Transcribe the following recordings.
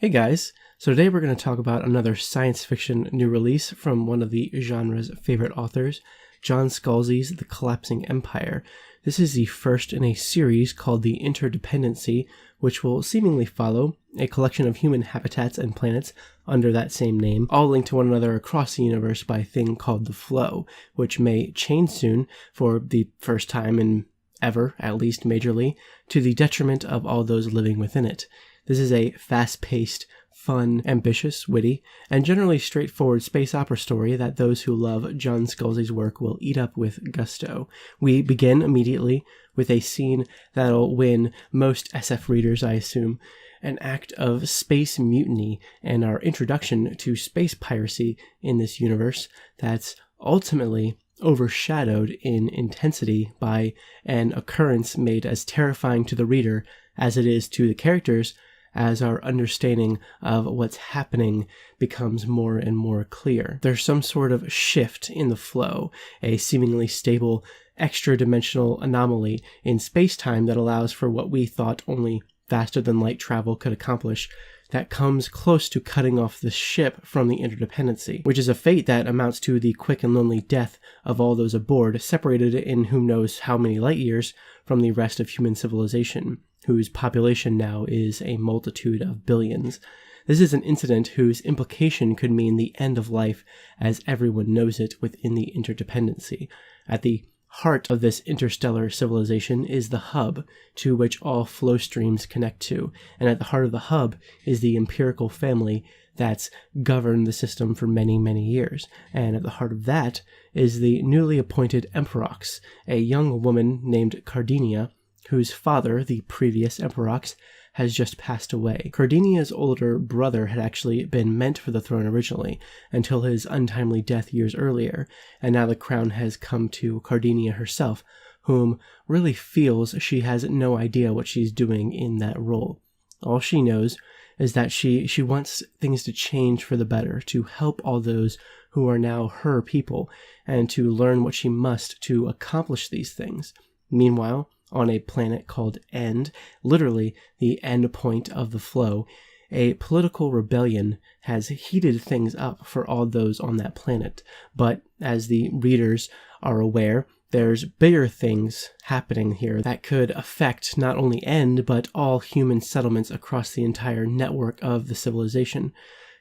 Hey guys, so today we're going to talk about another science fiction new release from one of the genre's favorite authors, John Scalzi's The Collapsing Empire. This is the first in a series called The Interdependency, which will seemingly follow a collection of human habitats and planets under that same name, all linked to one another across the universe by a thing called the Flow, which may change soon for the first time in ever, at least majorly, to the detriment of all those living within it. This is a fast-paced, fun, ambitious, witty, and generally straightforward space opera story that those who love John Scalzi's work will eat up with gusto. We begin immediately with a scene that'll win most SF readers, I assume, an act of space mutiny and our introduction to space piracy in this universe that's ultimately overshadowed in intensity by an occurrence made as terrifying to the reader as it is to the characters, as our understanding of what's happening becomes more and more clear. There's some sort of shift in the flow, a seemingly stable, extra-dimensional anomaly in space-time that allows for what we thought only faster-than-light travel could accomplish, that comes close to cutting off the ship from the interdependency, which is a fate that amounts to the quick and lonely death of all those aboard, separated in who knows how many light years from the rest of human civilization, whose population now is a multitude of billions. This is an incident whose implication could mean the end of life as everyone knows it within the interdependency. At the heart of this interstellar civilization is the hub, to which all flow streams connect to, and at the heart of the hub is the empirical family that's governed the system for many, many years, and at the heart of that is the newly appointed Emperox, a young woman named Cardinia, whose father, the previous Emperox, has just passed away. Cardinia's older brother had actually been meant for the throne originally, until his untimely death years earlier, and now the crown has come to Cardinia herself, whom really feels she has no idea what she's doing in that role. All she knows is that she wants things to change for the better, to help all those who are now her people, and to learn what she must to accomplish these things. Meanwhile, on a planet called End, literally the end point of the flow, a political rebellion has heated things up for all those on that planet. But as the readers are aware, there's bigger things happening here that could affect not only End, but all human settlements across the entire network of the civilization.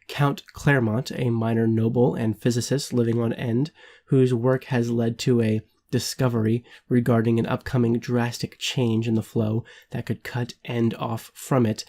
Count Claremont, a minor noble and physicist living on End, whose work has led to a discovery regarding an upcoming drastic change in the flow that could cut End off from it,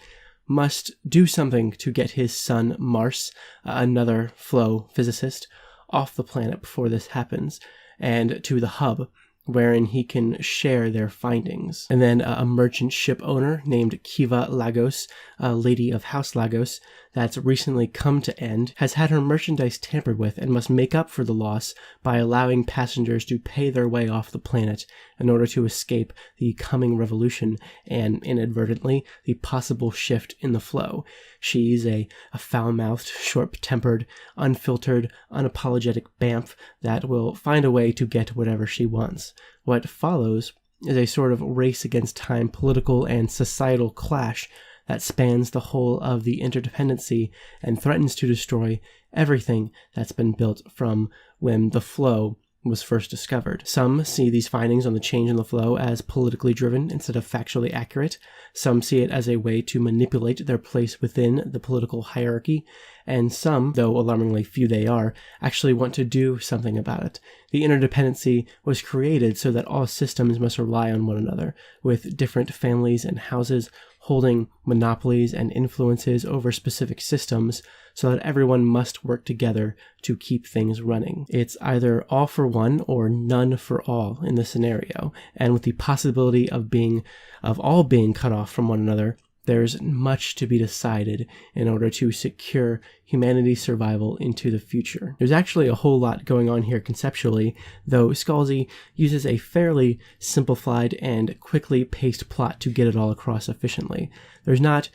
must do something to get his son Mars, another flow physicist, off the planet before this happens, and to the hub, wherein he can share their findings. And then a merchant ship owner named Kiva Lagos, a lady of House Lagos, that's recently come to End, has had her merchandise tampered with and must make up for the loss by allowing passengers to pay their way off the planet in order to escape the coming revolution and, inadvertently, the possible shift in the flow. She's a foul-mouthed, short-tempered, unfiltered, unapologetic bamf that will find a way to get whatever she wants. What follows is a sort of race against time political and societal clash that spans the whole of the interdependency and threatens to destroy everything that's been built from when the flow was first discovered. Some see these findings on the change in the flow as politically driven instead of factually accurate. Some see it as a way to manipulate their place within the political hierarchy. And some, though alarmingly few they are, actually want to do something about it. The interdependency was created so that all systems must rely on one another, with different families and houses holding monopolies and influences over specific systems, so that everyone must work together to keep things running. It's either all for one or none for all in this scenario, and with the possibility of all being cut off from one another, there's much to be decided in order to secure humanity's survival into the future. There's actually a whole lot going on here conceptually, though Scalzi uses a fairly simplified and quickly paced plot to get it all across efficiently. There's not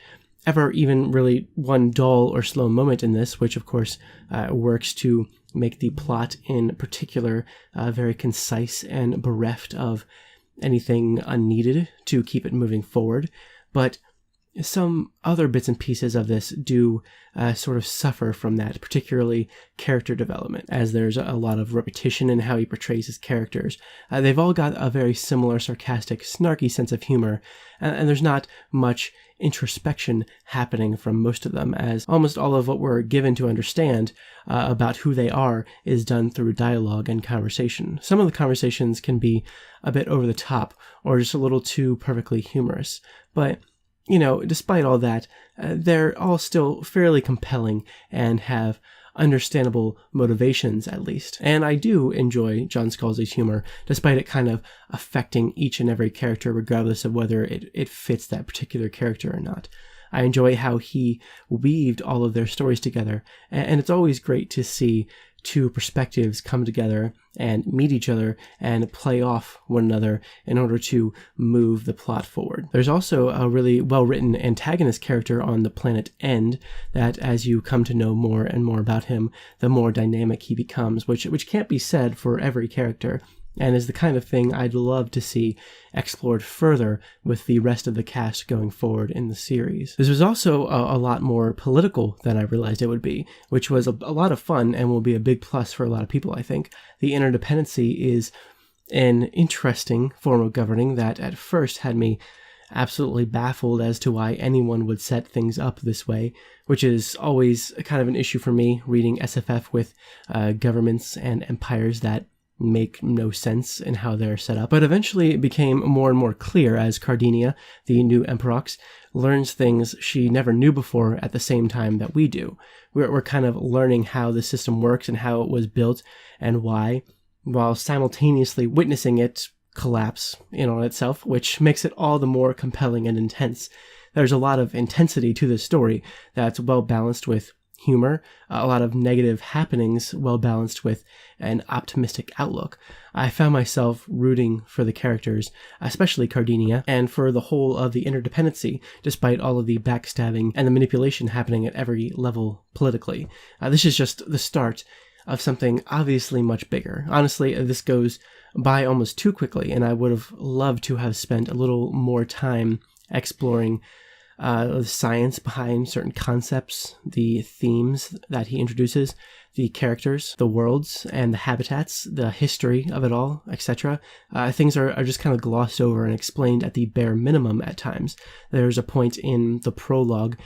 ever even really one dull or slow moment in this, which of course works to make the plot in particular very concise and bereft of anything unneeded to keep it moving forward. But some other bits and pieces of this do sort of suffer from that, particularly character development, as there's a lot of repetition in how he portrays his characters. They've all got a very similar sarcastic, snarky sense of humor, and there's not much introspection happening from most of them, as almost all of what we're given to understand about who they are is done through dialogue and conversation. Some of the conversations can be a bit over the top or just a little too perfectly humorous, but despite all that, they're all still fairly compelling and have understandable motivations, at least. And I do enjoy John Scalzi's humor, despite it kind of affecting each and every character, regardless of whether it fits that particular character or not. I enjoy how he weaved all of their stories together, and it's always great to see two perspectives come together and meet each other and play off one another in order to move the plot forward. There's also a really well-written antagonist character on the planet End that, as you come to know more and more about him, the more dynamic he becomes, which can't be said for every character, and is the kind of thing I'd love to see explored further with the rest of the cast going forward in the series. This was also a lot more political than I realized it would be, which was a lot of fun and will be a big plus for a lot of people, I think. The interdependency is an interesting form of governing that at first had me absolutely baffled as to why anyone would set things up this way, which is always kind of an issue for me, reading SFF with governments and empires that make no sense in how they're set up. But eventually it became more and more clear as Cardinia, the new Emperox, learns things she never knew before at the same time that we do. We're kind of learning how the system works and how it was built and why, while simultaneously witnessing it collapse in on itself, which makes it all the more compelling and intense. There's a lot of intensity to this story that's well balanced with humor, a lot of negative happenings well balanced with an optimistic outlook. I found myself rooting for the characters, especially Cardinia, and for the whole of the interdependency, despite all of the backstabbing and the manipulation happening at every level politically. This is just the start of something obviously much bigger. Honestly, this goes by almost too quickly, and I would have loved to have spent a little more time exploring the science behind certain concepts, the themes that he introduces, the characters, the worlds, and the habitats, the history of it all, etc. Things are just kind of glossed over and explained at the bare minimum at times. There's a point in the prologue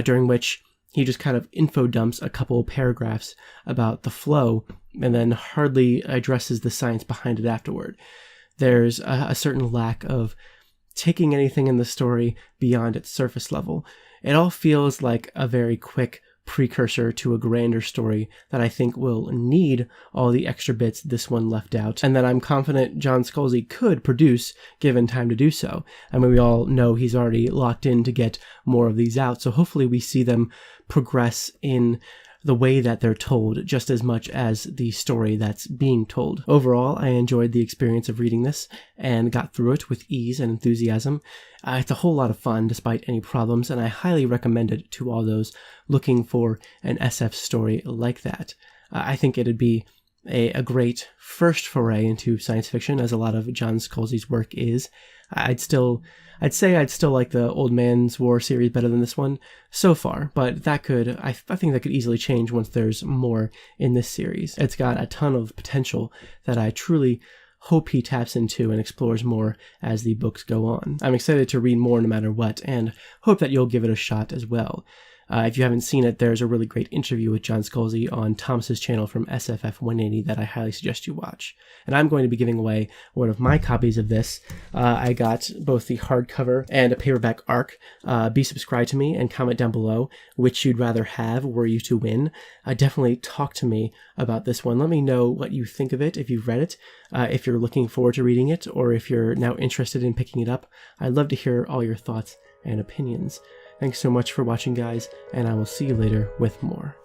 during which he just kind of info dumps a couple paragraphs about the flow and then hardly addresses the science behind it afterward. There's a certain lack of taking anything in the story beyond its surface level. It all feels like a very quick precursor to a grander story that I think will need all the extra bits this one left out, and that I'm confident John Scalzi could produce given time to do so. I mean, we all know he's already locked in to get more of these out, so hopefully we see them progress in the way that they're told just as much as the story that's being told. Overall, I enjoyed the experience of reading this and got through it with ease and enthusiasm. It's a whole lot of fun despite any problems, and I highly recommend it to all those looking for an SF story like that. I think it'd be a great first foray into science fiction, as a lot of John Scalzi's work is. I'd say I'd still like the Old Man's War series better than this one so far, but I think that could easily change once there's more in this series. It's got a ton of potential that I truly hope he taps into and explores more as the books go on. I'm excited to read more no matter what, and hope that you'll give it a shot as well. If you haven't seen it, there's a really great interview with John Scalzi on Thomas's channel from SFF 180 that I highly suggest you watch. And I'm going to be giving away one of my copies of this. I got both the hardcover and a paperback ARC. Be subscribed to me and comment down below which you'd rather have were you to win. Definitely talk to me about this one. Let me know what you think of it if you've read it, if you're looking forward to reading it, or if you're now interested in picking it up. I'd love to hear all your thoughts and opinions. Thanks so much for watching, guys, and I will see you later with more.